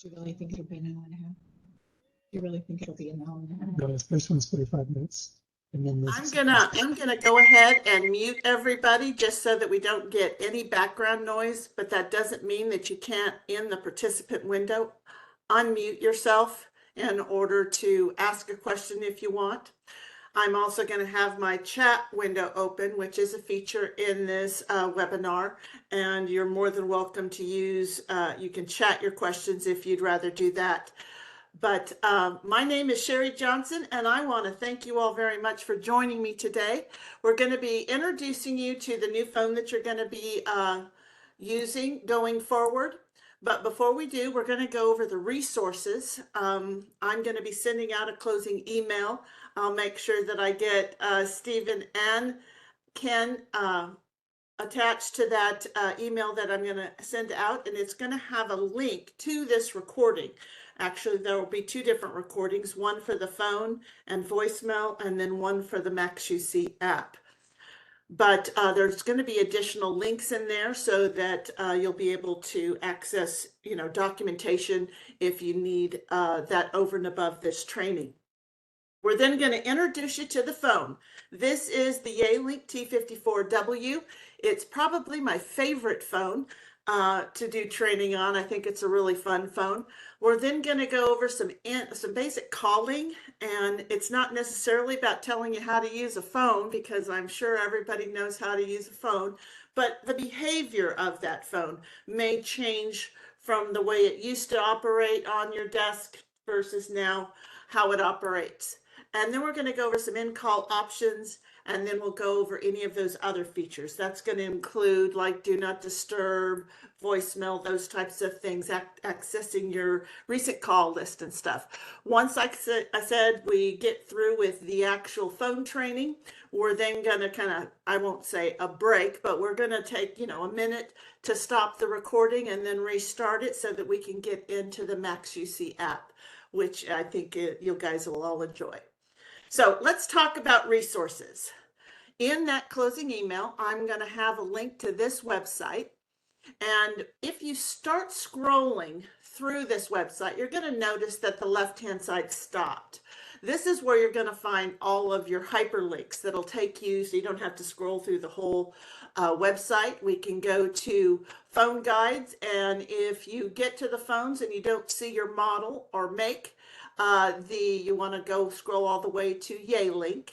Do you really think it'll be an hour and a half? Do you really think it'll be an hour and a half? No, the first one's 45 minutes. And then I'm gonna go ahead and mute everybody just so that we don't get any background noise, but that doesn't mean that you can't, in the participant window, unmute yourself in order to ask a question if you want. I'm also going to have my chat window open, which is a feature in this webinar, and you're more than welcome to use, you can chat your questions if you'd rather do that. But my name is Cherri Johnson, and I want to thank you all very much for joining me today. We're going to be introducing you to the new phone that you're going to be using going forward. But before we do, we're going to go over the resources. I'm going to be sending out a closing email. I'll make sure that I get Stephen and Ken attached to that email that I'm going to send out, and it's going to have a link to this recording. Actually, there will be two different recordings, one for the phone and voicemail, and then one for the MaxUC app. But there's going to be additional links in there so that you'll be able to access, documentation if you need that over and above this training. We're then going to introduce you to the phone. This is the Yealink T54W. It's probably my favorite phone to do training on. I think it's a really fun phone. We're then going to go over some basic calling, and it's not necessarily about telling you how to use a phone, because I'm sure everybody knows how to use a phone, but the behavior of that phone may change from the way it used to operate on your desk versus now how it operates. And then we're going to go over some in-call options, and then we'll go over any of those other features. That's going to include like do not disturb, voicemail, those types of things, accessing your recent call list and stuff. Once I said we get through with the actual phone training, we're then going to I won't say a break, but we're going to take, a minute to stop the recording and then restart it so that we can get into the MaxUC app, which I think you guys will all enjoy. So let's talk about resources. In that closing email, I'm going to have a link to this website. And if you start scrolling through this website, you're going to notice that the left-hand side stopped. This is where you're going to find all of your hyperlinks that'll take you so you don't have to scroll through the whole website. We can go to phone guides, and if you get to the phones and you don't see your model or make, you want to go scroll all the way to Yealink.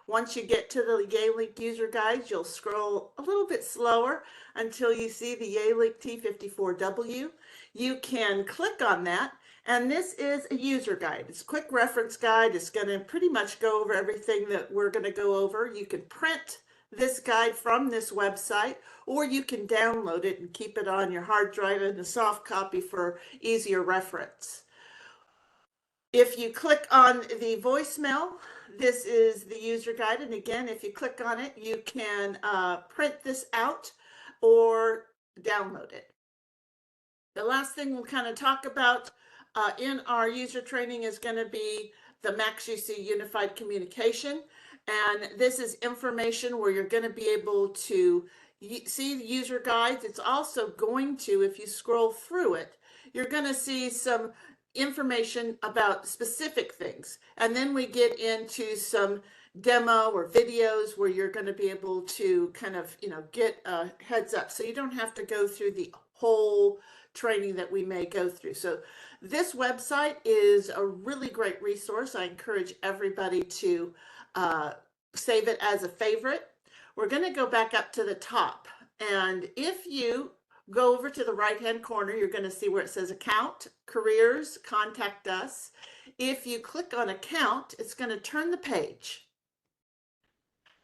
Once you get to the Yealink user guides, you'll scroll a little bit slower until you see the Yealink T54W. You can click on that, and this is a user guide. It's a quick reference guide. It's going to pretty much go over everything that we're going to go over. You can print this guide from this website, or you can download it and keep it on your hard drive in a soft copy for easier reference. If you click on the voicemail, this is the user guide. And again, if you click on it, you can print this out or download it. The last thing we'll kind of talk about in our user training is going to be the MaxUC Unified Communication. And this is information where you're going to be able to see the user guides. It's also going to, if you scroll through it, you're going to see some information about specific things. And then we get into some demo or videos where you're going to be able to kind of, get a heads up. So you don't have to go through the whole training that we may go through. So this website is a really great resource. I encourage everybody to save it as a favorite. We're going to go back up to the top. And if you go over to the right-hand corner, you're going to see where it says Account, Careers, Contact Us. If you click on Account, it's going to turn the page.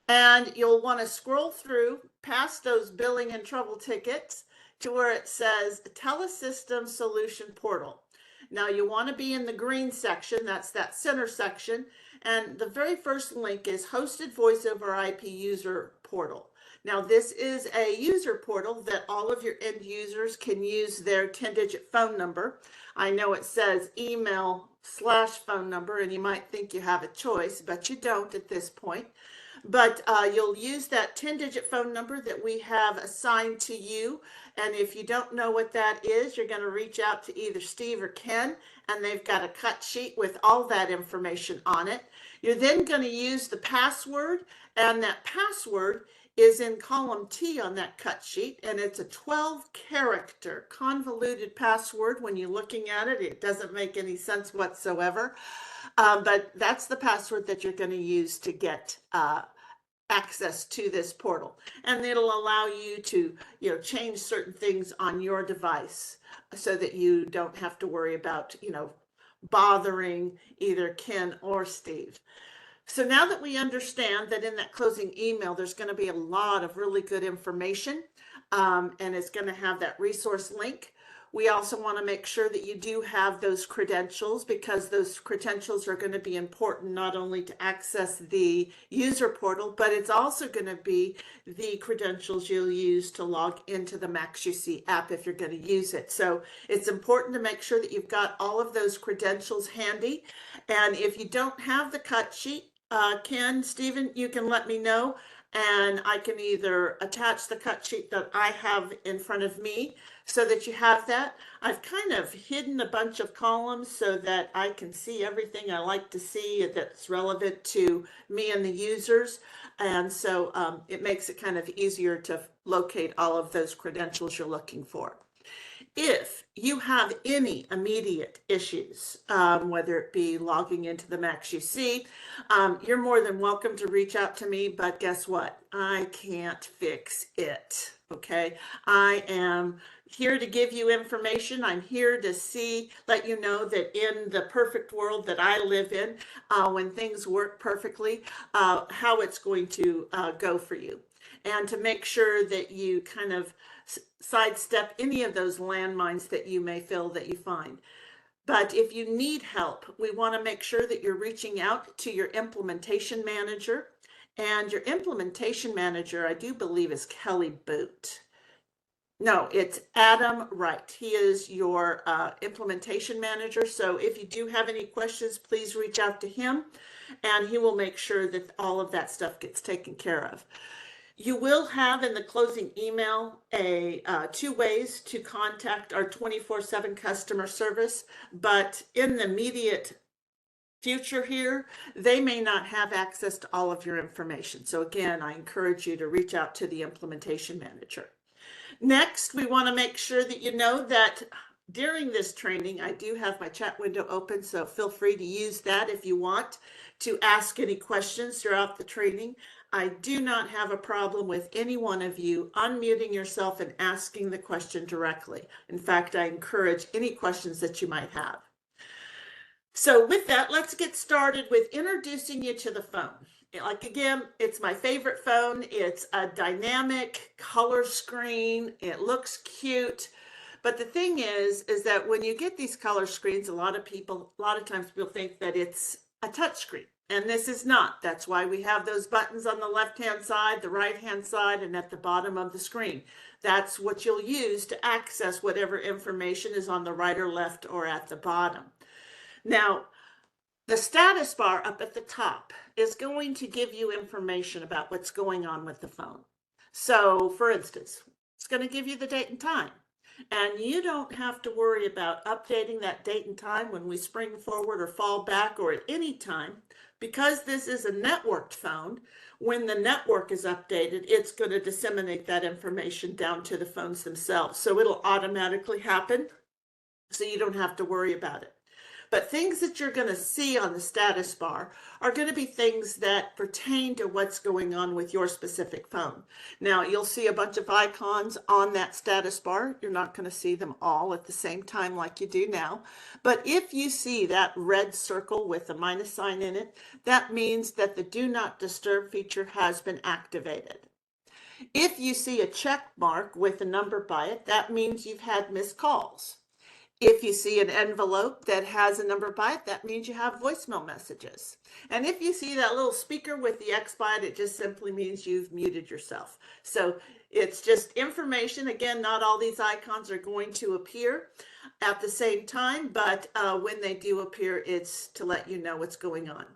And you'll want to scroll through past those billing and trouble tickets to where it says Telesystem Solution Portal. Now you want to be in the green section, that's that center section. And the very first link is Hosted Voice over IP User Portal. Now, this is a user portal that all of your end users can use their 10-digit phone number. I know it says email/phone number, and you might think you have a choice, but you don't at this point. but you'll use that 10-digit phone number that we have assigned to you. And if you don't know what that is, you're going to reach out to either Steve or Ken, and they've got a cut sheet with all that information on it. You're then going to use the password, and that password is in column T on that cut sheet, and it's a 12-character convoluted password. When you're looking at it, it doesn't make any sense whatsoever, but that's the password that you're going to use to get access to this portal, and it'll allow you to change certain things on your device so that you don't have to worry about bothering either Ken or Steve. So now that we understand that in that closing email, there's going to be a lot of really good information, and it's going to have that resource link. We also want to make sure that you do have those credentials, because those credentials are going to be important not only to access the user portal, but it's also going to be the credentials you'll use to log into the MaxUC app if you're going to use it. So it's important to make sure that you've got all of those credentials handy. And if you don't have the cut sheet, Ken, Stephen, you can let me know, and I can either attach the cut sheet that I have in front of me so that you have that. I've kind of hidden a bunch of columns so that I can see everything I like to see that's relevant to me and the users. And so it makes it kind of easier to locate all of those credentials you're looking for. If you have any immediate issues, whether it be logging into the MaxUC, you're more than welcome to reach out to me, but guess what? I can't fix it, okay? I am here to give you information. I'm here to let you know that in the perfect world that I live in, when things work perfectly, how it's going to go for you. And to make sure that you kind of sidestep any of those landmines that you may feel that you find. But if you need help, we want to make sure that you're reaching out to your implementation manager. And your implementation manager, I do believe, is Kelly Boot. No, it's Adam Wright. He is your implementation manager. So if you do have any questions, please reach out to him, and he will make sure that all of that stuff gets taken care of. You will have in the closing email two ways to contact our 24/7 customer service, but in the immediate future here, they may not have access to all of your information. So again, I encourage you to reach out to the implementation manager. Next, we want to make sure that you know that during this training, I do have my chat window open, so feel free to use that if you want to ask any questions throughout the training. I do not have a problem with any one of you unmuting yourself and asking the question directly. In fact, I encourage any questions that you might have. So with that, let's get started with introducing you to the phone. Like, again, it's my favorite phone. It's a dynamic color screen. It looks cute. But the thing is that when you get these color screens, a lot of times people think that it's a touch screen. And this is not. That's why we have those buttons on the left-hand side, the right-hand side, and at the bottom of the screen. That's what you'll use to access whatever information is on the right or left or at the bottom. Now, the status bar up at the top is going to give you information about what's going on with the phone. So, for instance, it's going to give you the date and time. And you don't have to worry about updating that date and time when we spring forward or fall back or at any time, because this is a networked phone. When the network is updated, it's going to disseminate that information down to the phones themselves. So it'll automatically happen, so you don't have to worry about it. But things that you're going to see on the status bar are going to be things that pertain to what's going on with your specific phone. Now, you'll see a bunch of icons on that status bar. You're not going to see them all at the same time like you do now. But if you see that red circle with a minus sign in it, that means that the Do Not Disturb feature has been activated. If you see a check mark with a number by it, that means you've had missed calls. If you see an envelope that has a number by it, that means you have voicemail messages. And if you see that little speaker with the X by it, it just simply means you've muted yourself. So it's just information. Again, not all these icons are going to appear at the same time, but when they do appear, it's to let you know what's going on.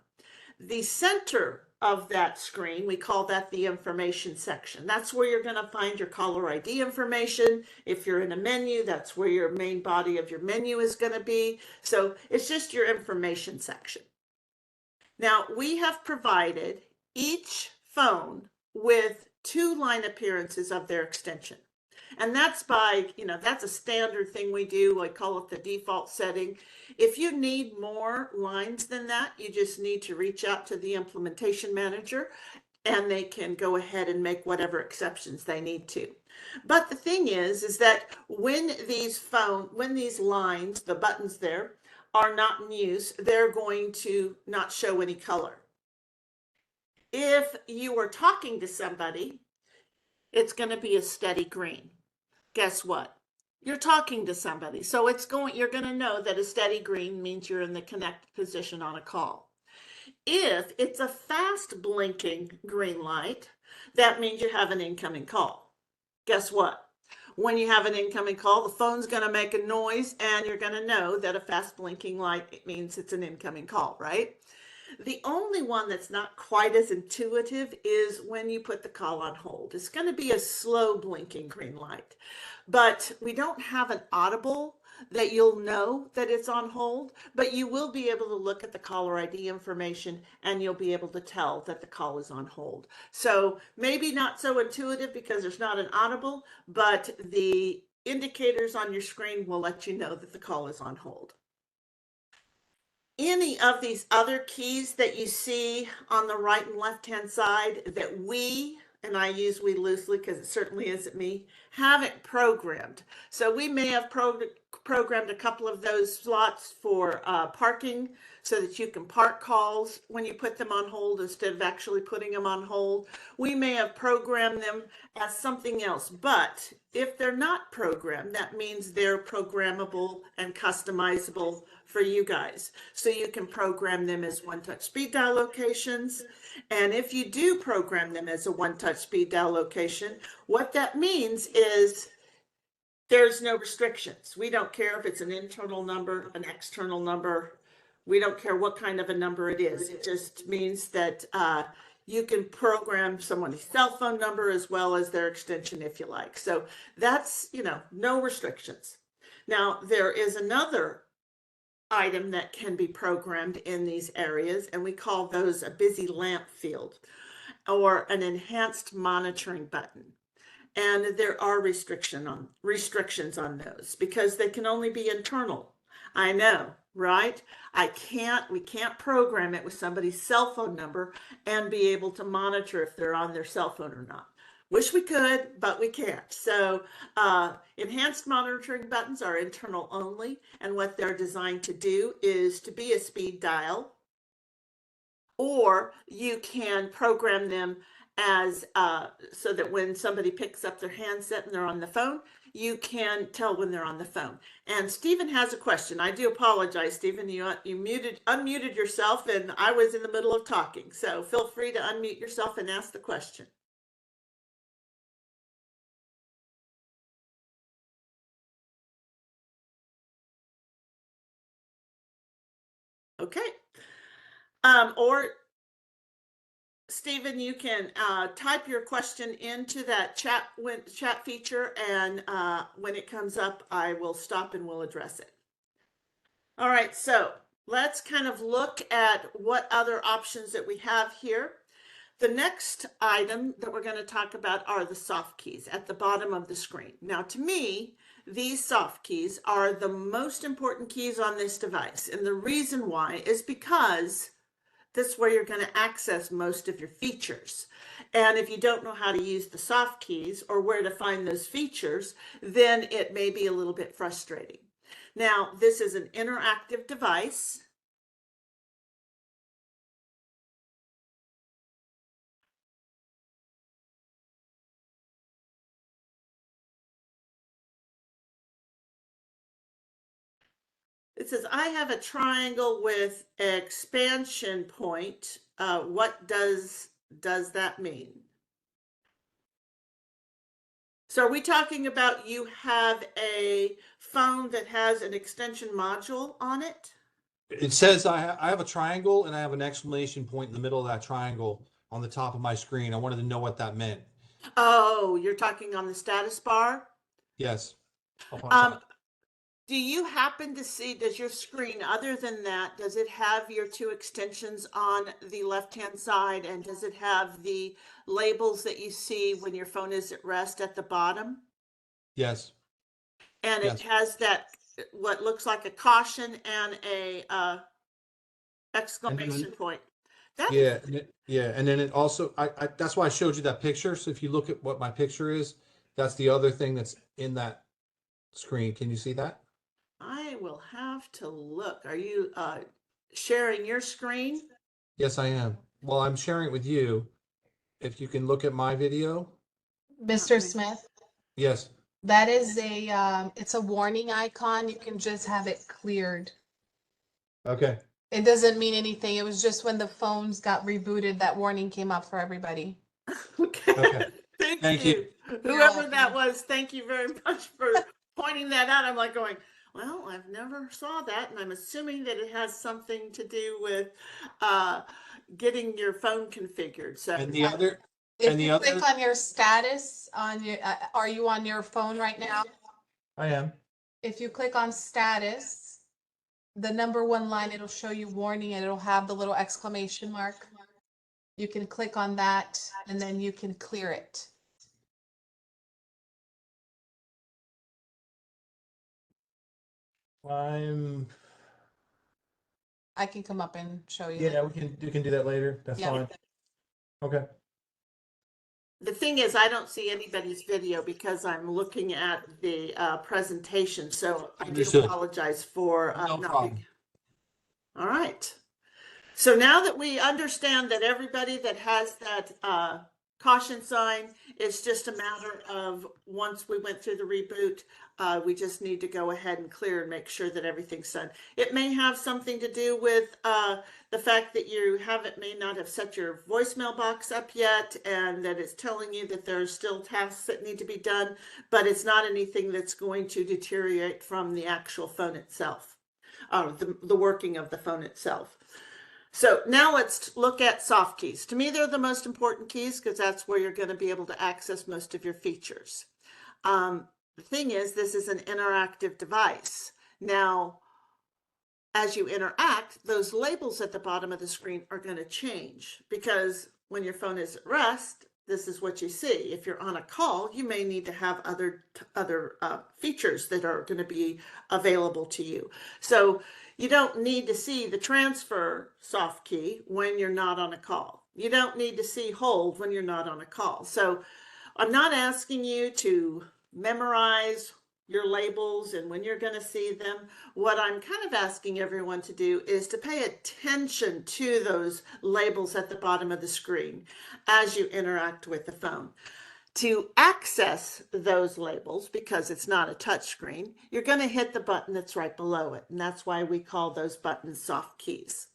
The center of that screen, we call that the information section. That's where you're going to find your caller ID information. If you're in a menu, that's where your main body of your menu is going to be. So it's just your information section. Now, we have provided each phone with 2 line appearances of their extension. And that's by, that's a standard thing we do. I call it the default setting. If you need more lines than that, you just need to reach out to the implementation manager and they can go ahead and make whatever exceptions they need to. But the thing is that when these lines, the buttons there, are not in use, they're going to not show any color. If you are talking to somebody, it's going to be a steady green. Guess what? You're talking to somebody. So you're going to know that a steady green means you're in the connect position on a call. If it's a fast blinking green light, that means you have an incoming call. Guess what? When you have an incoming call, the phone's going to make a noise and you're going to know that a fast blinking light means it's an incoming call, right? The only one that's not quite as intuitive is when you put the call on hold. It's going to be a slow blinking green light, but we don't have an audible that you'll know that it's on hold, but you will be able to look at the caller ID information and you'll be able to tell that the call is on hold. So maybe not so intuitive because there's not an audible, but the indicators on your screen will let you know that the call is on hold. Any of these other keys that you see on the right and left-hand side that we, and I use we loosely because it certainly isn't me, haven't programmed. So we may have programmed a couple of those slots for parking so that you can park calls when you put them on hold instead of actually putting them on hold. We may have programmed them as something else, but if they're not programmed, that means they're programmable and customizable for you guys. So you can program them as one-touch speed dial locations. And if you do program them as a one-touch speed dial location, what that means is there's no restrictions. We don't care if it's an internal number, an external number. We don't care what kind of a number it is. It just means that you can program someone's cell phone number as well as their extension if you like. So that's, no restrictions. Now, there is another item that can be programmed in these areas, and we call those a busy lamp field or an enhanced monitoring button. And there are restrictions on those because they can only be internal. I know, right? We can't program it with somebody's cell phone number and be able to monitor if they're on their cell phone or not. Wish we could, but we can't. So enhanced monitoring buttons are internal only, and what they're designed to do is to be a speed dial, or you can program them as so that when somebody picks up their handset and they're on the phone, you can tell when they're on the phone. And Stephen has a question. I do apologize, Stephen. You unmuted yourself, and I was in the middle of talking. So feel free to unmute yourself and ask the question. Okay. Or Stephen, you can type your question into that chat feature, and when it comes up, I will stop and we'll address it. All right, so let's kind of look at what other options that we have here. The next item that we're going to talk about are the soft keys at the bottom of the screen. Now, to me, these soft keys are the most important keys on this device. And the reason why is because this is where you're going to access most of your features. And if you don't know how to use the soft keys or where to find those features, then it may be a little bit frustrating. Now, this is an interactive device. It says, I have a triangle with expansion point. What does that mean? So are we talking about you have a phone that has an extension module on it? It says I have a triangle and I have an exclamation point in the middle of that triangle on the top of my screen. I wanted to know what that meant. Oh, you're talking on the status bar? Yes. Up on Um, top. do you happen to see, does your screen, other than that, does it have your two extensions on the left-hand side? And does it have the labels that you see when your phone is at rest at the bottom? Yes. And it Yes. has that, what looks like a caution and a exclamation point. That Yeah, and then it also, I that's why I showed you that picture. So if you look at what my picture is, that's the other thing that's in that screen. Can you see that? I will have to look. Are you sharing your screen? Yes, I am. Well, I'm sharing it with you. If you can look at my video. Mr. Okay. Smith, Yes. that is it's a warning icon. You can just have it cleared. Okay. It doesn't mean anything. It was just when the phones got rebooted, that warning came up for everybody. Okay. Okay. Thank Thank you. you. Whoever that welcome. was, thank you very much for pointing that out. I'm like going, well, I've never saw that, and I'm assuming that it has something to do with getting your phone configured. So And the other, If and the you other, click on your status on your, are you on your phone right now? I am. If you click on status, the number one line, it'll show you warning and it'll have the little exclamation mark. You can click on that and then you can clear it. I'm. I can come up and show you. Yeah, we can do that later. That's Yeah. fine. Okay. the thing is, I don't see anybody's video because I'm looking at the presentation. So I do Understood. apologize for No not problem. being. All right. So now that we understand that everybody that has that caution sign, it's just a matter of once we went through the reboot, we just need to go ahead and clear and make sure that everything's done. It may have something to do with the fact that you may not have set your voicemail box up yet, and that it's telling you that there's still tasks that need to be done, but it's not anything that's going to deteriorate from the actual phone itself, the working of the phone itself. So now let's look at soft keys. To me, they're the most important keys because that's where you're going to be able to access most of your features. The thing is, this is an interactive device. Now, as you interact, those labels at the bottom of the screen are going to change because when your phone is at rest, this is what you see. If you're on a call, you may need to have other features that are going to be available to you. So you don't need to see the transfer soft key when you're not on a call. You don't need to see hold when you're not on a call. So I'm not asking you to memorize your labels and when you're going to see them. What I'm kind of asking everyone to do is to pay attention to those labels at the bottom of the screen as you interact with the phone. To access those labels, because it's not a touch screen, you're going to hit the button that's right below it. And that's why we call those buttons soft keys.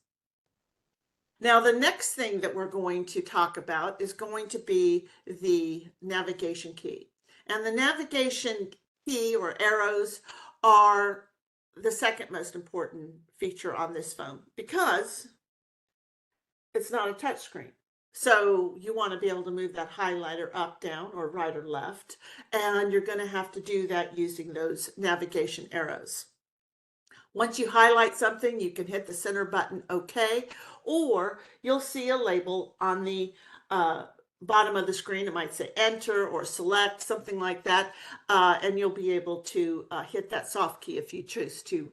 Now, the next thing that we're going to talk about is going to be the navigation key. And the navigation key or arrows are the second most important feature on this phone because it's not a touch screen. So you want to be able to move that highlighter up, down, or right or left. And you're going to have to do that using those navigation arrows. Once you highlight something, you can hit the center button, OK, or you'll see a label on the bottom of the screen. It might say enter or select, something like that. And you'll be able to hit that soft key if you choose to.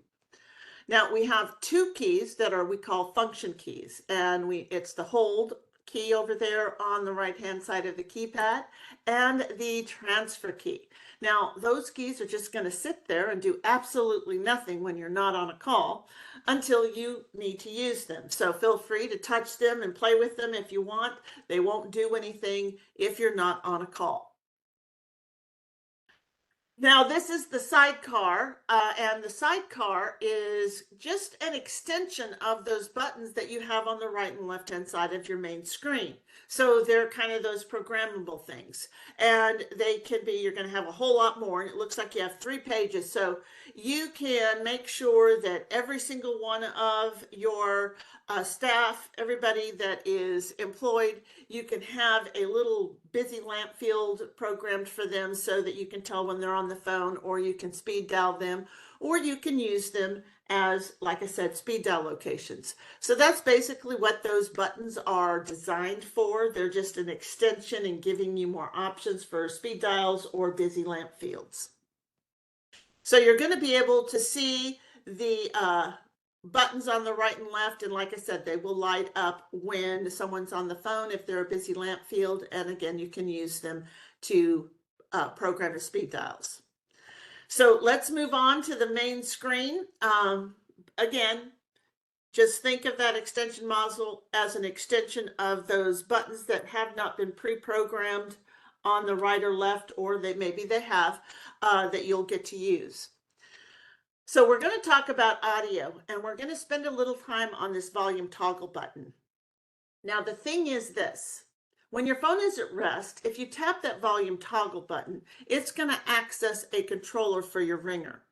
Now we have two keys that we call function keys, and it's the hold key over there on the right hand side of the keypad and the transfer key. Now those keys are just going to sit there and do absolutely nothing when you're not on a call until you need to use them. So feel free to touch them and play with them if you want. They won't do anything if you're not on a call. Now this is the sidecar, and the sidecar is just an extension of those buttons that you have on the right and left hand side of your main screen. So they're kind of those programmable things, and they can be, you're going to have a whole lot more, and it looks like you have 3 pages. So you can make sure that every single one of your staff, everybody that is employed, you can have a little busy lamp field programmed for them so that you can tell when they're on the phone, or you can speed dial them, or you can use them as, like I said, speed dial locations. So that's basically what those buttons are designed for. They're just an extension and giving you more options for speed dials or busy lamp fields. So you're going to be able to see the buttons on the right and left, and like I said, they will light up when someone's on the phone if they're a busy lamp field, and again, you can use them to program the speed dials. So let's move on to the main screen. Again, just think of that extension module as an extension of those buttons that have not been pre-programmed on the right or left, or maybe they have, that you'll get to use. So we're going to talk about audio, and we're going to spend a little time on this volume toggle button. Now, the thing is this. When your phone is at rest, if you tap that volume toggle button, it's going to access a controller for your ringer.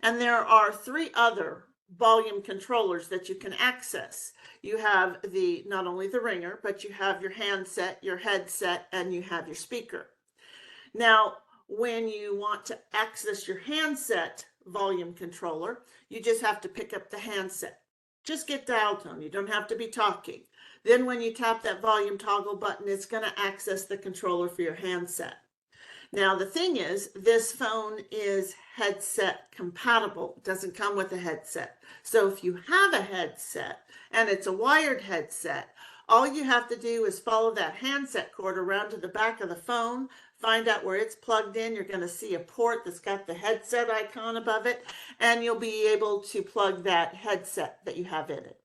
And there are 3 other volume controllers that you can access. You have not only the ringer, but you have your handset, your headset, and you have your speaker. Now, when you want to access your handset volume controller, you just have to pick up the handset. Just get dial tone. You don't have to be talking. Then when you tap that volume toggle button, it's going to access the controller for your handset. Now, the thing is, this phone is headset compatible. It doesn't come with a headset. So if you have a headset and it's a wired headset, all you have to do is follow that handset cord around to the back of the phone, find out where it's plugged in. You're going to see a port that's got the headset icon above it, and you'll be able to plug that headset that you have in it.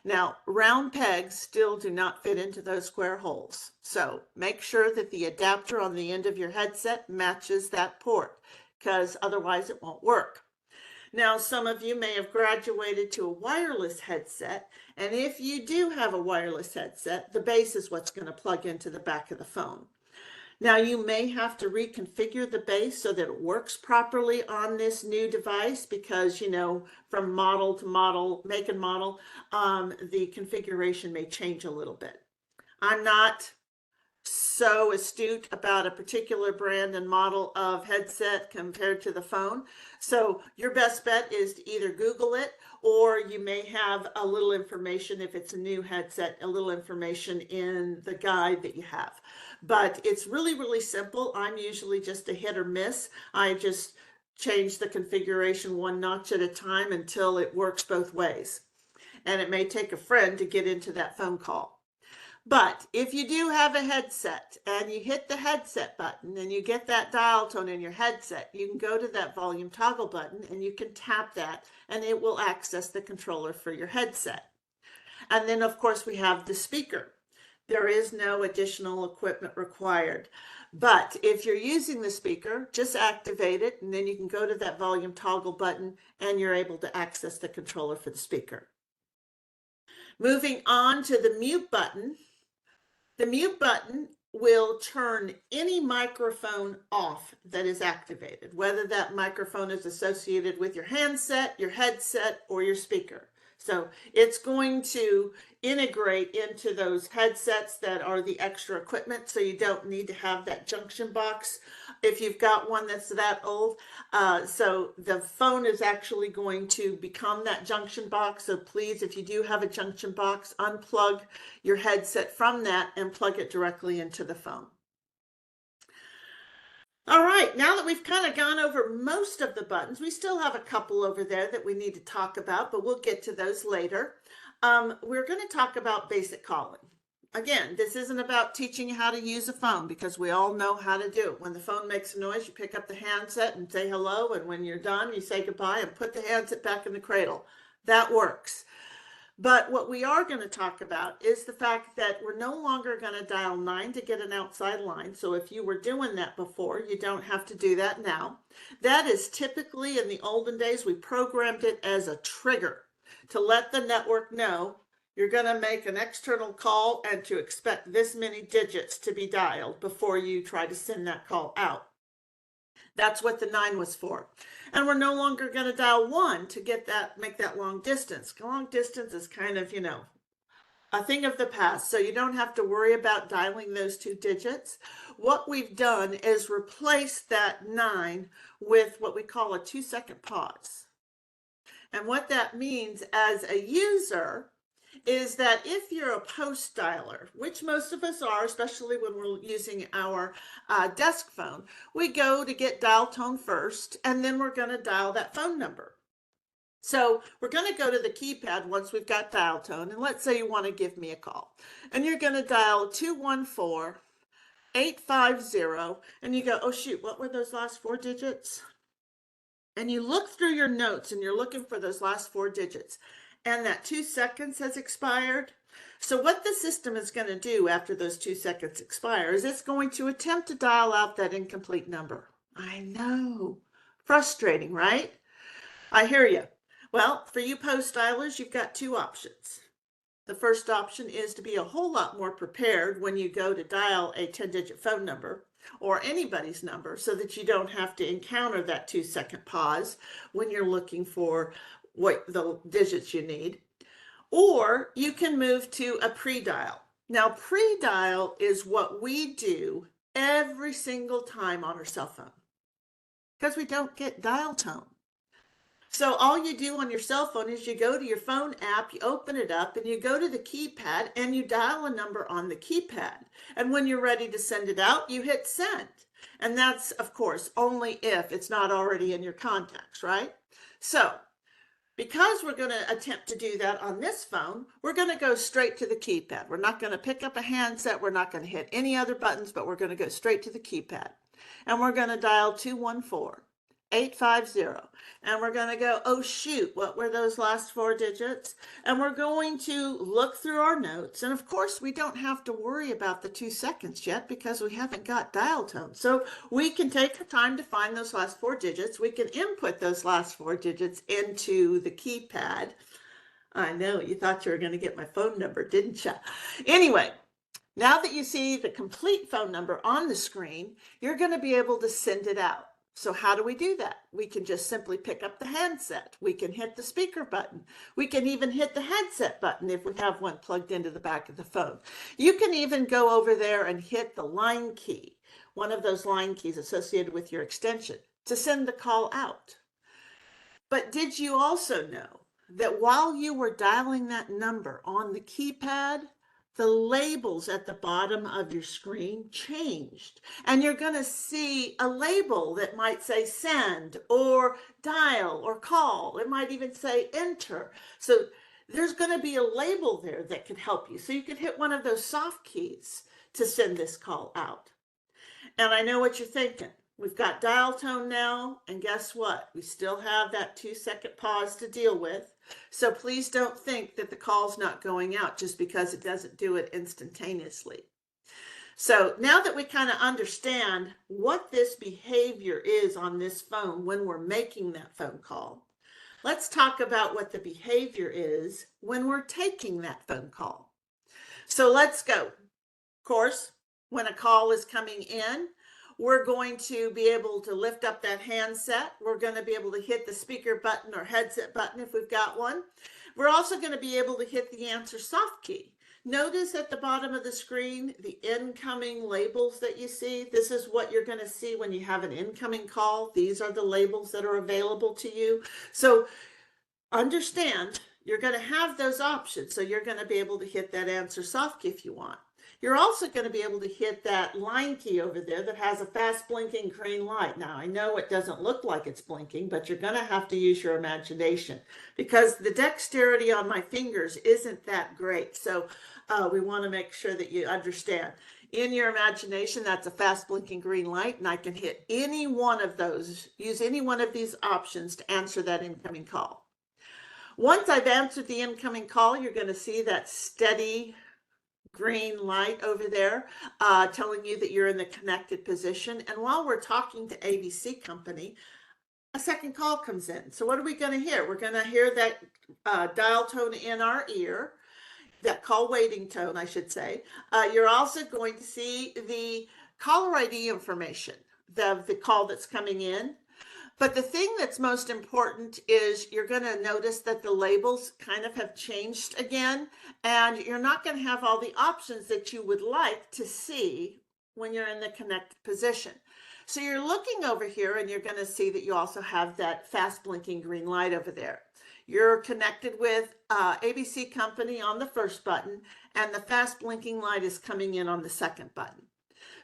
Now, round pegs still do not fit into those square holes. So make sure that the adapter on the end of your headset matches that port, because otherwise it won't work. Now, some of you may have graduated to a wireless headset, and if you do have a wireless headset, the base is what's going to plug into the back of the phone. Now, you may have to reconfigure the base so that it works properly on this new device because, you know, from model to model, make and model, the configuration may change a little bit. I'm not so astute about a particular brand and model of headset compared to the phone. So your best bet is to either Google it, or you may have a little information, if it's a new headset, a little information in the guide that you have. But it's really, really simple. I'm usually just a hit or miss. I just change the configuration 1 notch at a time until it works both ways. And it may take a friend to get into that phone call. But if you do have a headset and you hit the headset button and you get that dial tone in your headset, you can go to that volume toggle button and you can tap that and it will access the controller for your headset. And then, of course, we have the speaker. There is no additional equipment required. But if you're using the speaker, just activate it and then you can go to that volume toggle button and you're able to access the controller for the speaker. Moving on to the mute button. The mute button will turn any microphone off that is activated, whether that microphone is associated with your handset, your headset, or your speaker. So it's going to integrate into those headsets that are the extra equipment, so you don't need to have that junction box if you've got one that's that old. So the phone is actually going to become that junction box. So please, if you do have a junction box, unplug your headset from that and plug it directly into the phone. All right, now that we've kind of gone over most of the buttons, we still have a couple over there that we need to talk about, but we'll get to those later. We're going to talk about basic calling. Again, this isn't about teaching you how to use a phone because we all know how to do it. When the phone makes a noise, you pick up the handset and say hello, and when you're done, you say goodbye and put the handset back in the cradle. That works. But what we are going to talk about is the fact that we're no longer going to dial 9 to get an outside line. So if you were doing that before, you don't have to do that now. That is typically, in the olden days, we programmed it as a trigger to let the network know you're going to make an external call and to expect this many digits to be dialed before you try to send that call out. That's what the 9 was for. And we're no longer going to dial 1 to make that long distance. Long distance is kind of, a thing of the past. So you don't have to worry about dialing those 2 digits. What we've done is replace that 9 with what we call a 2-second pause. And what that means as a user is that if you're a post dialer, which most of us are, especially when we're using our desk phone, we go to get dial tone first, and then we're going to dial that phone number. So we're going to go to the keypad once we've got dial tone, and let's say you want to give me a call, and you're going to dial 214-850, and you go, oh shoot, what were those last 4 digits? And you look through your notes and you're looking for those last 4 digits, and that 2 seconds has expired. So what the system is going to do after those 2 seconds expire is it's going to attempt to dial out that incomplete number. I know, frustrating, right? I hear you. Well, for you post dialers, you've got 2 options. The first option is to be a whole lot more prepared when you go to dial a 10-digit phone number or anybody's number, so that you don't have to encounter that 2-second pause when you're looking for what the digits you need. Or you can move to a pre-dial. Now, pre-dial is what we do every single time on our cell phone because we don't get dial tone. So all you do on your cell phone is you go to your phone app, you open it up, and you go to the keypad and you dial a number on the keypad. And when you're ready to send it out, you hit send. And that's, of course, only if it's not already in your contacts, right? So because we're going to attempt to do that on this phone, we're going to go straight to the keypad. We're not going to pick up a handset. We're not going to hit any other buttons, but we're going to go straight to the keypad. And we're going to dial 214-850, and we're going to go, oh shoot, what were those last 4 digits? And we're going to look through our notes, and of course we don't have to worry about the 2 seconds yet because we haven't got dial tone. So we can take the time to find those last 4 digits. We can input those last 4 digits into the keypad. I know, you thought you were going to get my phone number, didn't you? Anyway, now that you see the complete phone number on the screen, you're going to be able to send it out. So how do we do that? We can just simply pick up the handset. We can hit the speaker button. We can even hit the headset button if we have one plugged into the back of the phone. You can even go over there and hit the line key, one of those line keys associated with your extension, to send the call out. But did you also know that while you were dialing that number on the keypad, the labels at the bottom of your screen changed, and you're going to see a label that might say send or dial or call. It might even say enter. So there's going to be a label there that can help you. So you can hit one of those soft keys to send this call out. And I know what you're thinking. We've got dial tone now, and guess what? We still have that 2-second pause to deal with. So please don't think that the call's not going out just because it doesn't do it instantaneously. So now that we kind of understand what this behavior is on this phone when we're making that phone call, let's talk about what the behavior is when we're taking that phone call. So let's go. Of course, when a call is coming in, we're going to be able to lift up that handset. We're going to be able to hit the speaker button or headset button if we've got one. We're also going to be able to hit the answer soft key. Notice at the bottom of the screen, the incoming labels that you see. This is what you're going to see when you have an incoming call. These are the labels that are available to you. So understand, you're going to have those options. So you're going to be able to hit that answer soft key if you want. You're also going to be able to hit that line key over there that has a fast blinking green light. Now, I know it doesn't look like it's blinking, but you're going to have to use your imagination because the dexterity on my fingers isn't that great. So we want to make sure that you understand. In your imagination, that's a fast blinking green light, and I can hit any one of those, use any one of these options to answer that incoming call. Once I've answered the incoming call, you're going to see that steady green light over there telling you that you're in the connected position. And while we're talking to ABC Company, a second call comes in. So what are we going to hear? We're going to hear that dial tone in our ear. that call waiting tone, I should say. You're also going to see the caller ID information, the call that's coming in. But the thing that's most important is you're going to notice that the labels kind of have changed again, and you're not going to have all the options that you would like to see when you're in the connected position. So you're looking over here and you're going to see that you also have that fast blinking green light over there. You're connected with ABC Company on the first button, and the fast blinking light is coming in on the second button.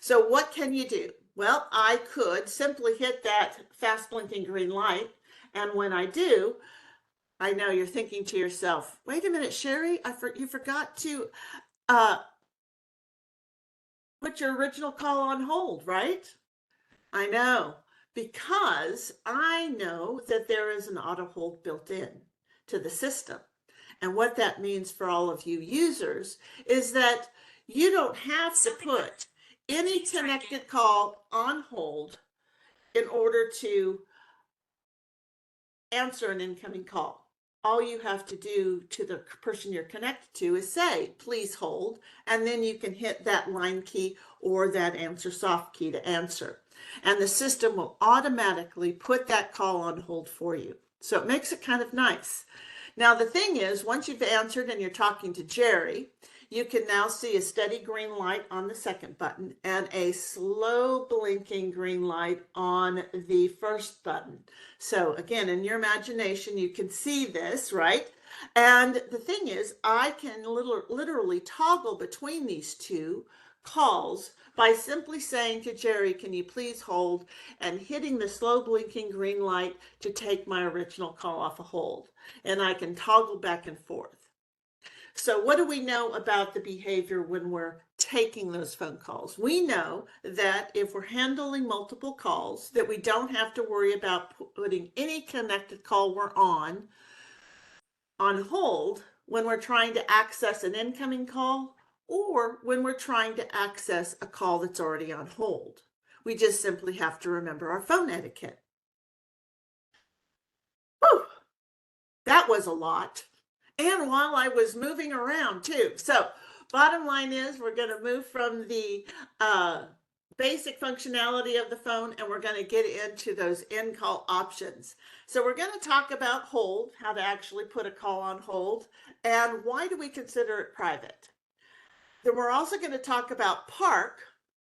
So what can you do? Well, I could simply hit that fast blinking green light, and when I do, I know you're thinking to yourself, wait a minute, Cherri, you forgot to put your original call on hold, right? I know, because I know that there is an auto hold built in to the system. And what that means for all of you users is that you don't have to put any connected call on hold in order to answer an incoming call. All you have to do to the person you're connected to is say, please hold, and then you can hit that line key or that answer soft key to answer. And the system will automatically put that call on hold for you. So it makes it kind of nice. Now, the thing is, once you've answered and you're talking to Cherri, you can now see a steady green light on the second button and a slow blinking green light on the first button. So again, in your imagination, you can see this, right? And the thing is, I can literally toggle between these two calls by simply saying to Cherri, can you please hold, and hitting the slow blinking green light to take my original call off a hold. And I can toggle back and forth. So what do we know about the behavior when we're taking those phone calls? We know that if we're handling multiple calls, that we don't have to worry about putting any connected call we're on hold when we're trying to access an incoming call or when we're trying to access a call that's already on hold. We just simply have to remember our phone etiquette. Whew, that was a lot. And while I was moving around too. So bottom line is we're going to move from the basic functionality of the phone, and we're going to get into those in-call options. So we're going to talk about hold, how to actually put a call on hold, and why do we consider it private. Then we're also going to talk about park.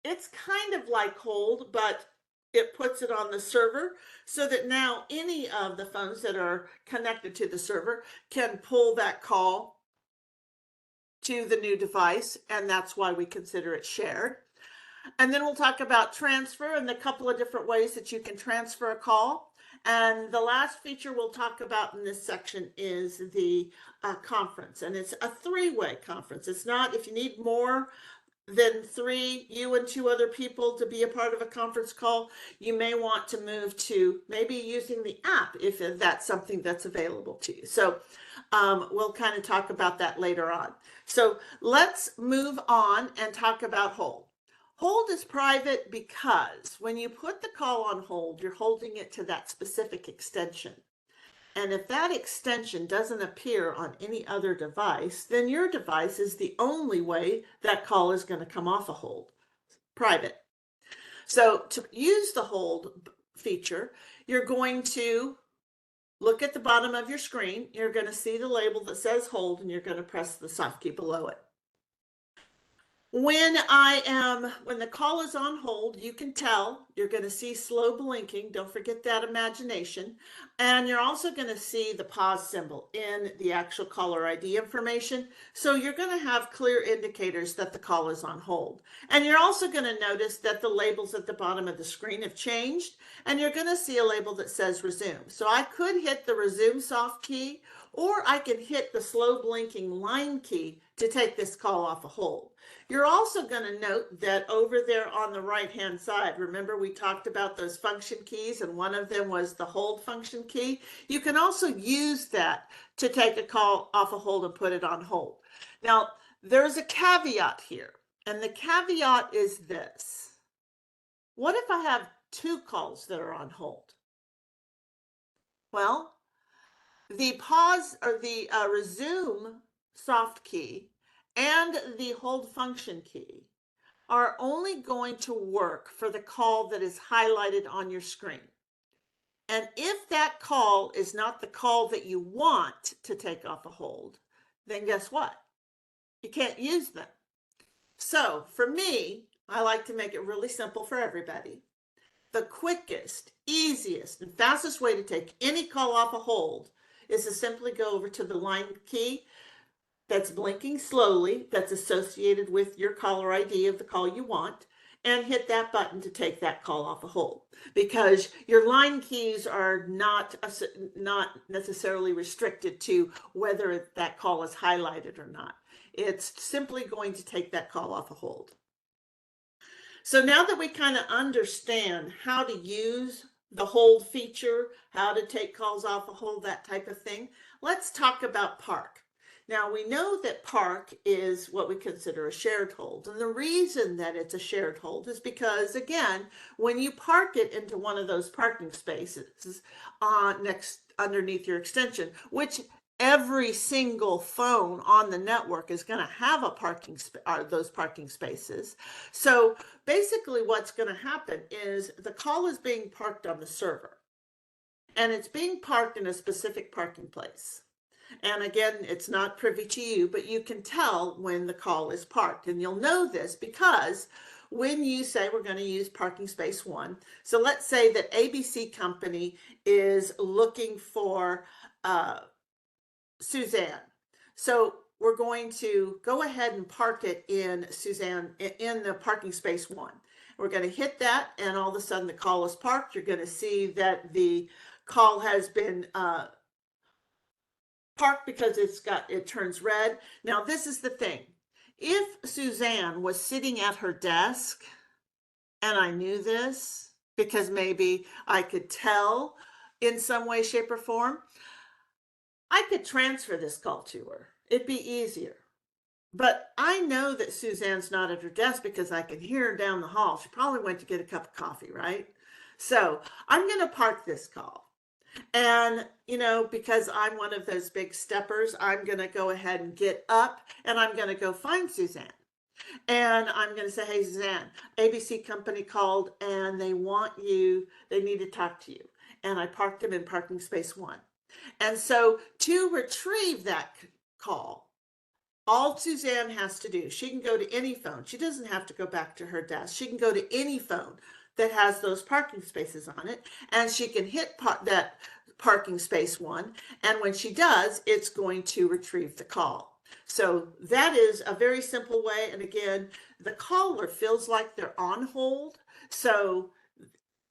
It's kind of like hold, but it puts it on the server so that now any of the phones that are connected to the server can pull that call to the new device, and that's why we consider it shared. And then we'll talk about transfer and the couple of different ways that you can transfer a call. And the last feature we'll talk about in this section is the conference, and it's a three-way conference. It's not, if you need more than three, you and two other people to be a part of a conference call, you may want to move to maybe using the app if that's something that's available to you. So we'll kind of talk about that later on. So let's move on and talk about hold. Hold is private because when you put the call on hold, you're holding it to that specific extension. And if that extension doesn't appear on any other device, then your device is the only way that call is going to come off a hold. Private. So to use the hold feature, you're going to look at the bottom of your screen. You're going to see the label that says hold, and you're going to press the soft key below it. When the call is on hold, you can tell you're going to see slow blinking. Don't forget that imagination. And you're also going to see the pause symbol in the actual caller ID information. So you're going to have clear indicators that the call is on hold. And you're also going to notice that the labels at the bottom of the screen have changed, and you're going to see a label that says resume. So I could hit the resume soft key, or I can hit the slow blinking line key to take this call off a hold. You're also going to note that over there on the right-hand side, remember we talked about those function keys, and one of them was the hold function key. You can also use that to take a call off a hold and put it on hold. Now, there's a caveat here, and the caveat is this. What if I have two calls that are on hold? Well, the pause or the resume soft key and the hold function key are only going to work for the call that is highlighted on your screen. And if that call is not the call that you want to take off a hold, then guess what? You can't use them. So for me, I like to make it really simple for everybody. The quickest, easiest, and fastest way to take any call off a hold is to simply go over to the line key that's blinking slowly, that's associated with your caller ID of the call you want, and hit that button to take that call off a hold. Because your line keys are not necessarily restricted to whether that call is highlighted or not. It's simply going to take that call off a hold. So now that we kind of understand how to use the hold feature, how to take calls off a hold, that type of thing, let's talk about park. Now we know that park is what we consider a shared hold. And the reason that it's a shared hold is because, again, when you park it into one of those parking spaces underneath your extension, which every single phone on the network is going to have those parking spaces. So basically what's going to happen is the call is being parked on the server, and it's being parked in a specific parking place. And again, it's not privy to you, but you can tell when the call is parked. And you'll know this because when you say we're going to use parking space 1, so let's say that ABC Company is looking for Suzanne. So we're going to go ahead and park it in the parking space 1. We're going to hit that, and all of a sudden the call is parked. You're going to see that the call has been parked because it turns red. Now this is the thing. If Suzanne was sitting at her desk, and I knew this because maybe I could tell in some way, shape, or form, I could transfer this call to her. It'd be easier. But I know that Suzanne's not at her desk because I can hear her down the hall. She probably went to get a cup of coffee, right? So I'm going to park this call. And, because I'm one of those big steppers, I'm going to go ahead and get up, and I'm going to go find Suzanne. And I'm going to say, hey, Suzanne, ABC Company called, and they need to talk to you. And I parked them in parking space 1. And so to retrieve that call, all Suzanne has to do, she can go to any phone. She doesn't have to go back to her desk. She can go to any phone that has those parking spaces on it, and she can hit that parking space 1. And when she does, it's going to retrieve the call. So that is a very simple way. And again, the caller feels like they're on hold. So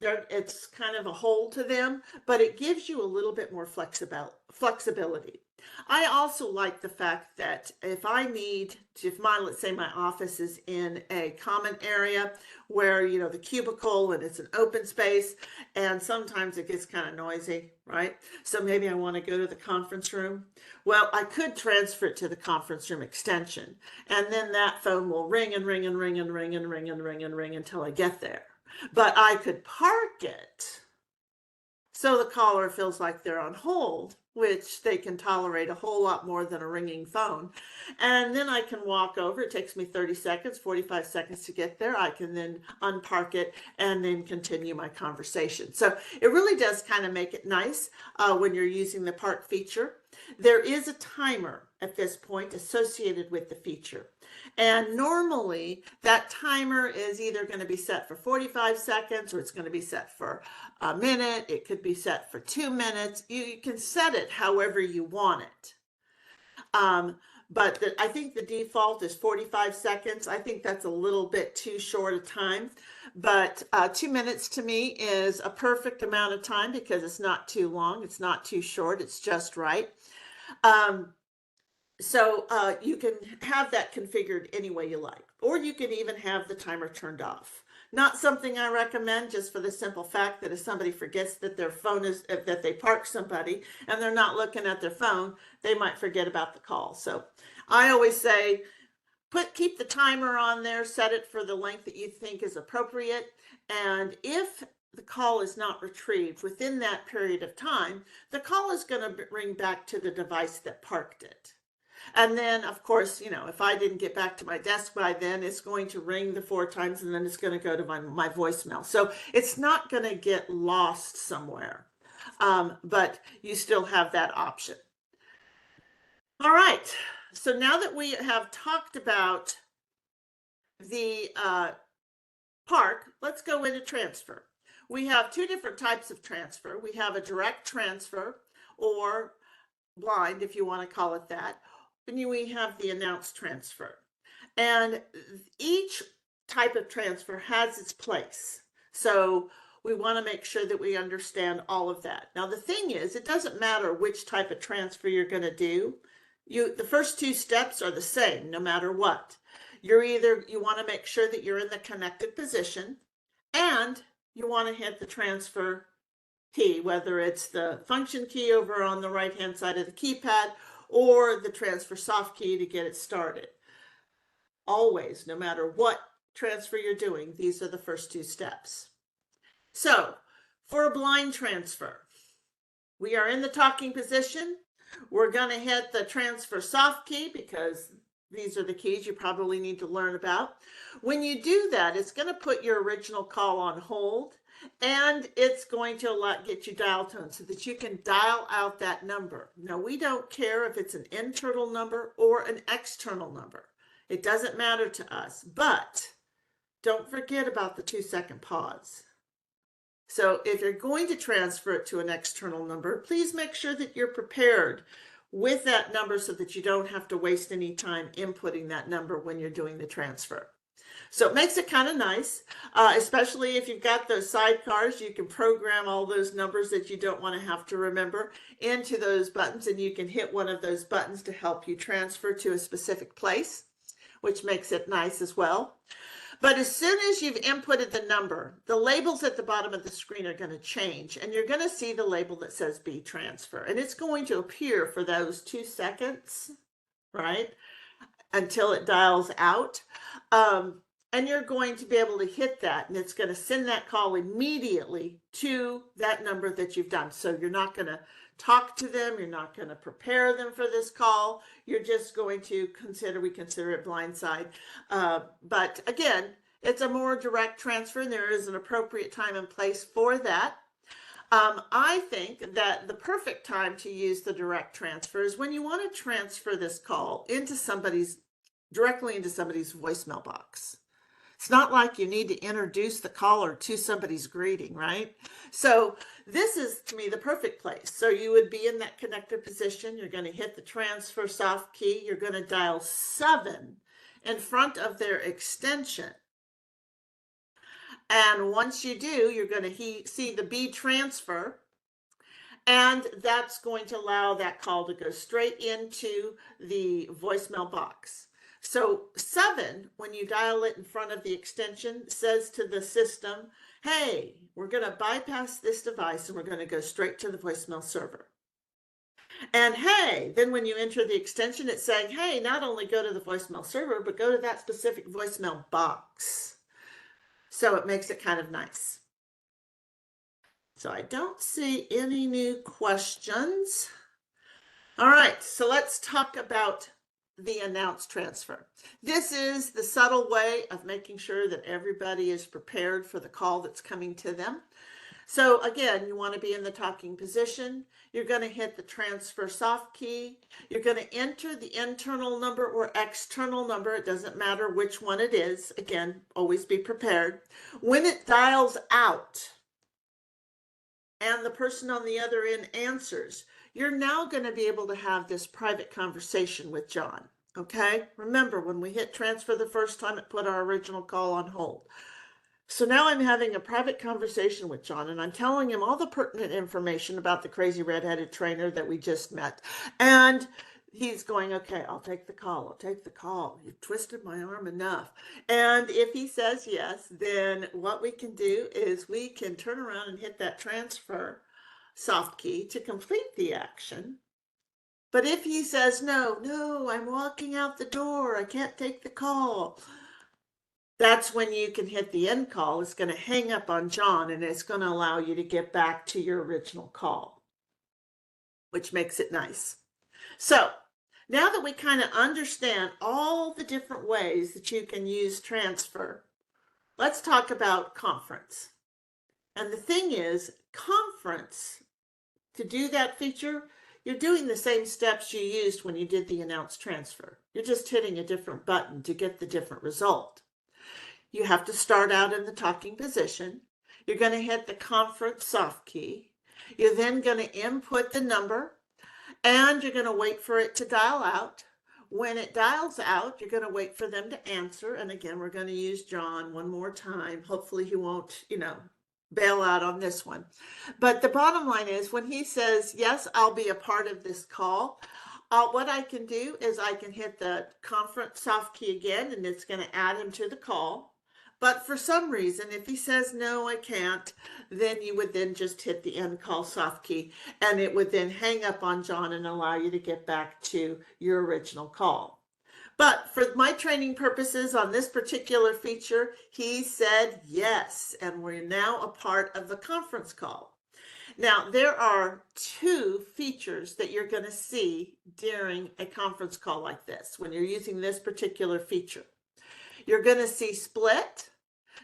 it's kind of a hold to them, but it gives you a little bit more flexibility. I also like the fact that if let's say my office is in a common area where, the cubicle and it's an open space, and sometimes it gets kind of noisy, right? So maybe I want to go to the conference room. Well, I could transfer it to the conference room extension, and then that phone will ring and ring and ring and ring and ring and ring and ring until I get there. But I could park it so the caller feels like they're on hold, which they can tolerate a whole lot more than a ringing phone. And then I can walk over. It takes me 30 seconds, 45 seconds to get there. I can then unpark it and then continue my conversation. So it really does kind of make it nice when you're using the park feature. There is a timer at this point associated with the feature. And normally that timer is either going to be set for 45 seconds or it's going to be set for a minute. It could be set for 2 minutes. You can set it however you want it. But I think the default is 45 seconds. I think that's a little bit too short a time. But 2 minutes to me is a perfect amount of time because it's not too long. It's not too short. It's just right. So you can have that configured any way you like, or you can even have the timer turned off. Not something I recommend, just for the simple fact that if somebody forgets that their phone that they parked somebody and they're not looking at their phone, they might forget about the call. So I always say, keep the timer on there, set it for the length that you think is appropriate. And if the call is not retrieved within that period of time, the call is going to ring back to the device that parked it. And then, of course, you know, if I didn't get back to my desk by then, it's going to ring the 4 times and then it's going to go to my voicemail. So it's not going to get lost somewhere, but you still have that option. All right. So now that we have talked about the park, let's go into transfer. We have 2 different types of transfer. We have a direct transfer, or blind, if you want to call it that. And we have the announced transfer. And each type of transfer has its place. So we want to make sure that we understand all of that. Now, the thing is, it doesn't matter which type of transfer you're going to do. The first 2 steps are the same, no matter what. You want to make sure that you're in the connected position, and you want to hit the transfer key, whether it's the function key over on the right-hand side of the keypad or the transfer soft key to get it started. Always, no matter what transfer you're doing, these are the first 2 steps. So for a blind transfer, we are in the talking position. We're going to hit the transfer soft key because these are the keys you probably need to learn about. When you do that, it's going to put your original call on hold, and it's going to get you dial tone so that you can dial out that number. Now, we don't care if it's an internal number or an external number. It doesn't matter to us, but don't forget about the 2-second pause. So if you're going to transfer it to an external number, please make sure that you're prepared with that number so that you don't have to waste any time inputting that number when you're doing the transfer. So it makes it kind of nice, especially if you've got those sidecars. You can program all those numbers that you don't want to have to remember into those buttons, and you can hit one of those buttons to help you transfer to a specific place, which makes it nice as well. But as soon as you've inputted the number, the labels at the bottom of the screen are going to change, and you're going to see the label that says B transfer, and it's going to appear for those 2 seconds, right, until it dials out. And you're going to be able to hit that, and it's going to send that call immediately to that number that you've done. So you're not going to talk to them. You're not going to prepare them for this call. You're just going to we consider it blindside. But again, it's a more direct transfer, and there is an appropriate time and place for that. I think that the perfect time to use the direct transfer is when you want to transfer this call directly into somebody's voicemail box. It's not like you need to introduce the caller to somebody's greeting, right? So this is, to me, the perfect place. So you would be in that connected position. You're going to hit the transfer soft key. You're going to dial 7 in front of their extension. And once you do, you're going to see the B transfer. And that's going to allow that call to go straight into the voicemail box. So 7, when you dial it in front of the extension, says to the system, hey, we're going to bypass this device and we're going to go straight to the voicemail server. And hey, then when you enter the extension, it's saying, hey, not only go to the voicemail server, but go to that specific voicemail box. So it makes it kind of nice. So I don't see any new questions. All right, so let's talk about the announced transfer. This is the subtle way of making sure that everybody is prepared for the call that's coming to them. So again, you want to be in the talking position. You're going to hit the transfer soft key. You're going to enter the internal number or external number. It doesn't matter which one it is. Again, always be prepared. When it dials out and the person on the other end answers, you're now going to be able to have this private conversation with John. Okay? Remember, when we hit transfer the first time, it put our original call on hold. So now I'm having a private conversation with John, and I'm telling him all the pertinent information about the crazy redheaded trainer that we just met. And he's going, okay, I'll take the call. I'll take the call. You've twisted my arm enough. And if he says yes, then what we can do is we can turn around and hit that transfer soft key to complete the action. But if he says, no, I'm walking out the door, I can't take the call, that's when you can hit the end call. It's going to hang up on John, and it's going to allow you to get back to your original call, which makes it nice. So Now that we kind of understand all the different ways that you can use transfer, let's talk about conference. And the thing is, conference, to do that feature, you're doing the same steps you used when you did the announce transfer. You're just hitting a different button to get the different result. You have to start out in the talking position. You're going to hit the conference soft key. You're then going to input the number, and you're going to wait for it to dial out. When it dials out, you're going to wait for them to answer. And again, we're going to use John one more time. Hopefully he won't, bail out on this one. But the bottom line is, when he says, yes, I'll be a part of this call, what I can do is I can hit the conference soft key again, and it's going to add him to the call. But for some reason, if he says, no, I can't, then you would then just hit the end call soft key, and it would then hang up on John and allow you to get back to your original call. But for my training purposes on this particular feature, he said yes, and we're now a part of the conference call. Now, there are two features that you're going to see during a conference call like this when you're using this particular feature. You're going to see split.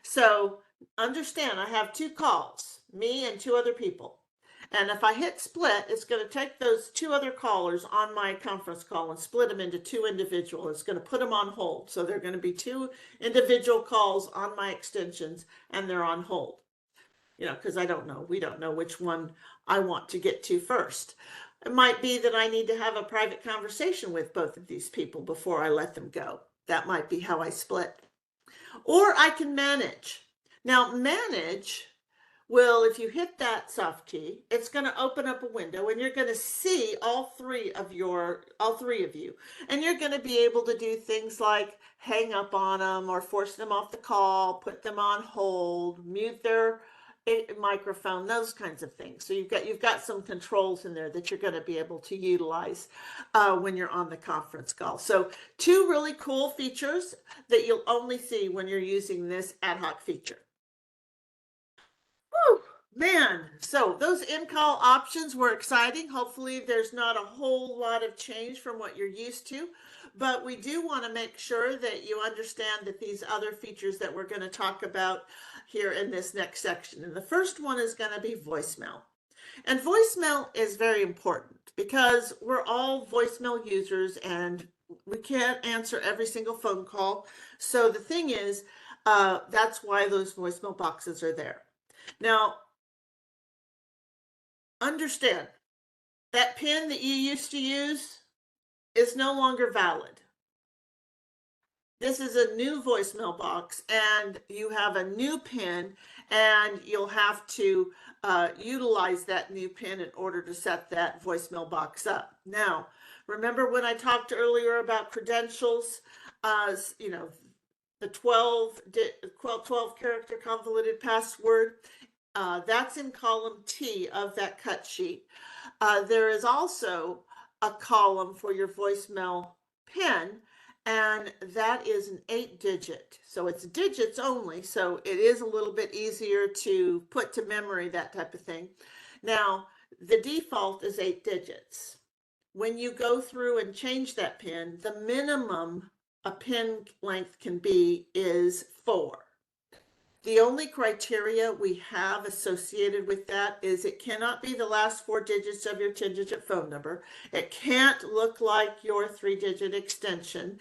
So understand, I have two calls, me and two other people. And if I hit split, it's going to take those two other callers on my conference call and split them into two individual. It's going to put them on hold. So they're going to be two individual calls on my extensions, and they're on hold. Because we don't know which one I want to get to first. It might be that I need to have a private conversation with both of these people before I let them go. That might be how I split. Or I can manage. Now, manage will, if you hit that soft key, it's going to open up a window, and you're going to see all three of you. And you're going to be able to do things like hang up on them or force them off the call, put them on hold, mute their microphone, those kinds of things. So you've got some controls in there that you're going to be able to utilize when you're on the conference call. So two really cool features that you'll only see when you're using this ad hoc feature. Whew, man, so those in-call options were exciting. Hopefully there's not a whole lot of change from what you're used to, but we do want to make sure that you understand that these other features that we're going to talk about here in this next section. And the first one is going to be voicemail. And voicemail is very important because we're all voicemail users and we can't answer every single phone call. So the thing is, that's why those voicemail boxes are there. Now, understand that PIN that you used to use is no longer valid. This is a new voicemail box, and you have a new PIN, and you'll have to utilize that new PIN in order to set that voicemail box up. Now, remember when I talked earlier about credentials, the 12 character convoluted password? That's in column T of that cut sheet. There is also a column for your voicemail PIN, and that is an 8-digit. So it's digits only, so it is a little bit easier to put to memory, that type of thing. Now, the default is 8 digits. When you go through and change that PIN, the minimum a PIN length can be is 4. The only criteria we have associated with that is it cannot be the last 4 digits of your 10-digit phone number. It can't look like your 3-digit extension.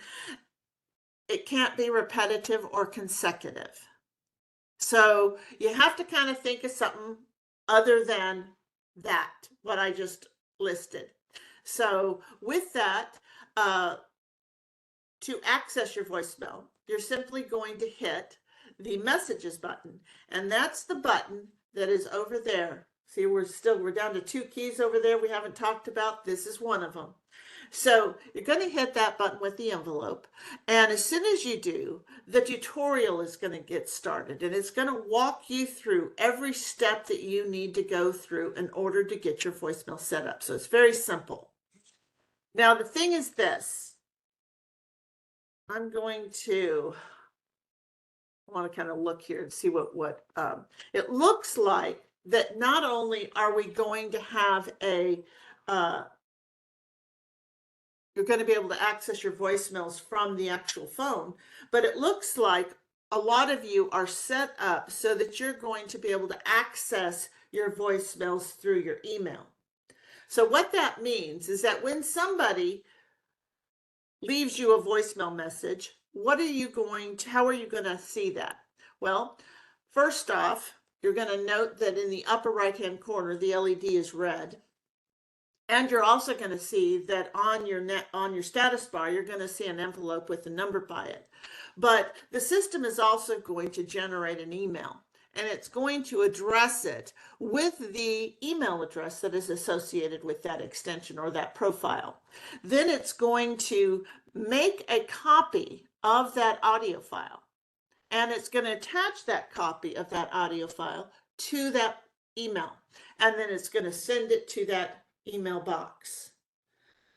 It can't be repetitive or consecutive. So you have to kind of think of something other than that, what I just listed. So with that, to access your voicemail, you're simply going to hit the messages button, and that's the button that is over there. See, we're down to 2 keys over there we haven't talked about. This is one of them. So you're going to hit that button with the envelope, and as soon as you do, the tutorial is going to get started, and it's going to walk you through every step that you need to go through in order to get your voicemail set up. So it's very simple. Now the thing is this, I want to kind of look here and see what it looks like. That not only are we going to have you're going to be able to access your voicemails from the actual phone, but it looks like a lot of you are set up so that you're going to be able to access your voicemails through your email. So what that means is that when somebody leaves you a voicemail message, how are you going to see that? Well, first off, you're going to note that in the upper right-hand corner, the LED is red. And you're also going to see that on your status bar, you're going to see an envelope with a number by it. But the system is also going to generate an email, and it's going to address it with the email address that is associated with that extension or that profile. Then it's going to make a copy of that audio file, and it's going to attach that copy of that audio file to that email, and then it's going to send it to that email box.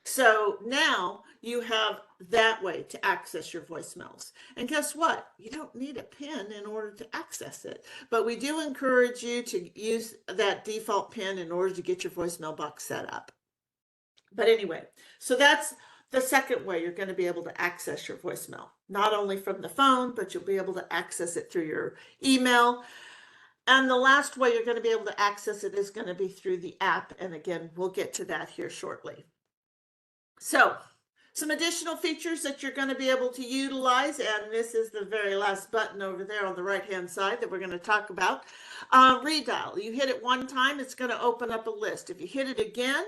So now you have that way to access your voicemails. And guess what? You don't need a PIN in order to access it. But we do encourage you to use that default PIN in order to get your voicemail box set up. But anyway, so that's the second way you're going to be able to access your voicemail. Not only from the phone, but you'll be able to access it through your email. And the last way you're going to be able to access it is going to be through the app. And again, we'll get to that here shortly. So some additional features that you're going to be able to utilize, and this is the very last button over there on the right-hand side that we're going to talk about. Redial. You hit it one time, it's going to open up a list. If you hit it again,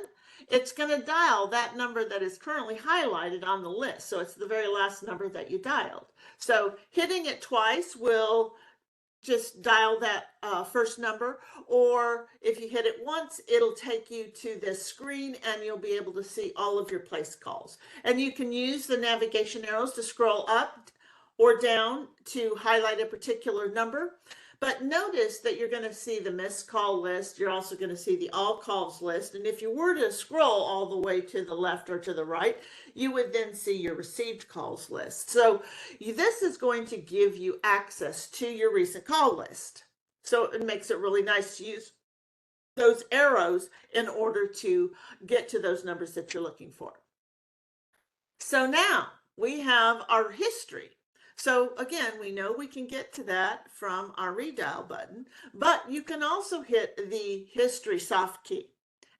it's going to dial that number that is currently highlighted on the list. So it's the very last number that you dialed. So hitting it twice will just dial that first number, or if you hit it once, it'll take you to this screen and you'll be able to see all of your placed calls. And you can use the navigation arrows to scroll up or down to highlight a particular number. But notice that you're going to see the missed call list. You're also going to see the all calls list. And if you were to scroll all the way to the left or to the right, you would then see your received calls list. So this is going to give you access to your recent call list. So it makes it really nice to use those arrows in order to get to those numbers that you're looking for. So now we have our history. So again, we know we can get to that from our redial button, but you can also hit the history soft key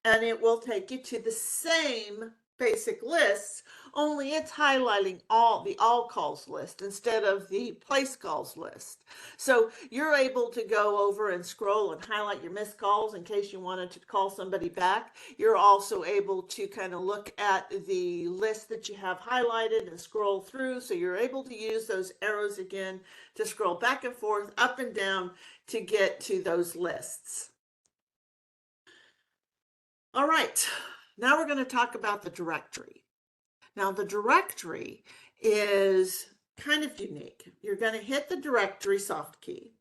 and it will take you to the same basic lists, only it's highlighting the all calls list instead of the place calls list. So you're able to go over and scroll and highlight your missed calls in case you wanted to call somebody back. You're also able to kind of look at the list that you have highlighted and scroll through. So you're able to use those arrows again to scroll back and forth, up and down to get to those lists. All right. Now we're going to talk about the directory. Now the directory is kind of unique. You're going to hit the directory soft key.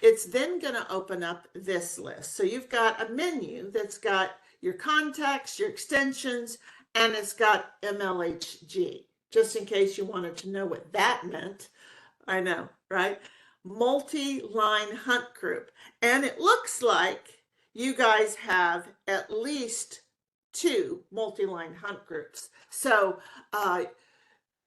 It's then going to open up this list. So you've got a menu that's got your contacts, your extensions, and it's got MLHG, just in case you wanted to know what that meant. I know, right? Multi-line hunt group. And it looks like you guys have at least 2 multi-line hunt groups. So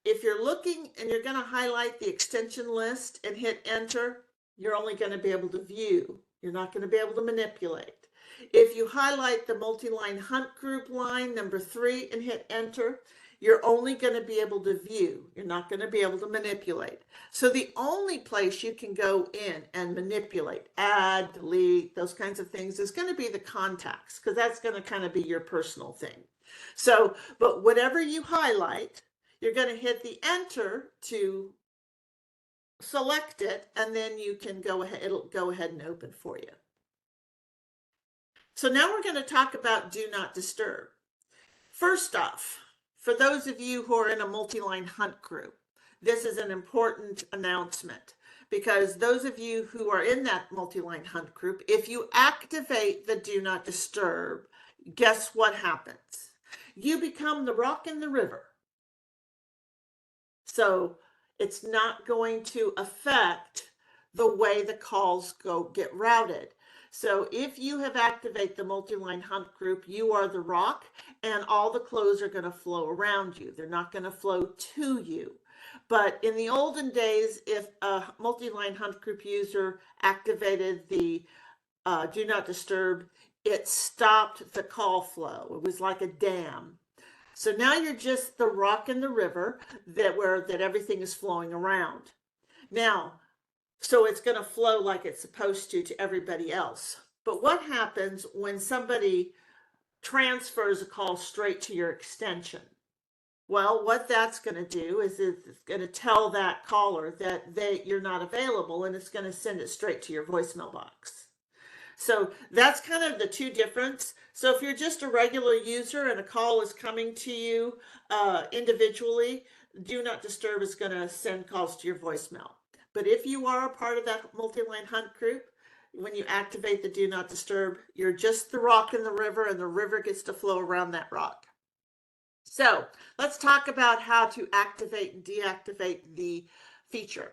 if you're looking and you're going to highlight the extension list and hit enter, you're only going to be able to view. You're not going to be able to manipulate. If you highlight the multi-line hunt group line number 3 and hit enter, you're only going to be able to view. You're not going to be able to manipulate. So the only place you can go in and manipulate, add, delete, those kinds of things is going to be the contacts, because that's going to kind of be your personal thing. So, but whatever you highlight, you're going to hit the enter to select it, and then you can go ahead, it'll go ahead and open for you. So now we're going to talk about do not disturb. First off, for those of you who are in a multi-line hunt group, this is an important announcement, because those of you who are in that multi-line hunt group, if you activate the do not disturb, guess what happens? You become the rock in the river. So it's not going to affect the way the calls get routed. So if you have activated the multi-line hunt group, you are the rock, and all the clothes are going to flow around you. They're not going to flow to you. But in the olden days, if a multi-line hunt group user activated the do not disturb, it stopped the call flow. It was like a dam. So now you're just the rock in the river that everything is flowing around. Now, so it's going to flow like it's supposed to everybody else. But what happens when somebody transfers a call straight to your extension? Well, what that's going to do is it's going to tell that caller that you're not available, and it's going to send it straight to your voicemail box. So that's kind of the two difference. So if you're just a regular user and a call is coming to you individually, do not disturb is going to send calls to your voicemail. But if you are a part of that multi-line hunt group, when you activate the do not disturb, you're just the rock in the river, and the river gets to flow around that rock. So let's talk about how to activate and deactivate the feature.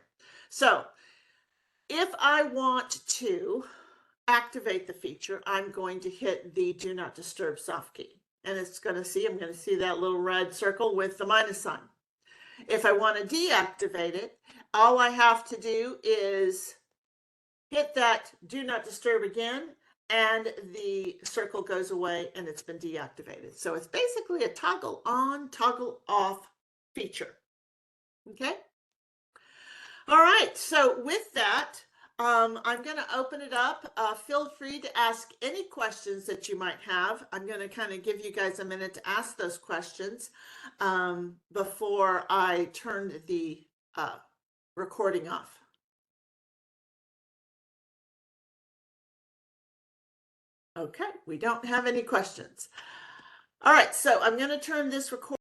So if I want to activate the feature, I'm going to hit the do not disturb soft key, and I'm going to see that little red circle with the minus sign. If I want to deactivate it, all I have to do is hit that do not disturb again, and the circle goes away and it's been deactivated. So it's basically a toggle on, toggle off feature. Okay. All right. So with that, I'm going to open it up. Feel free to ask any questions that you might have. I'm going to kind of give you guys a minute to ask those questions before I turn the recording off. Okay, we don't have any questions. All right, so I'm going to turn this recording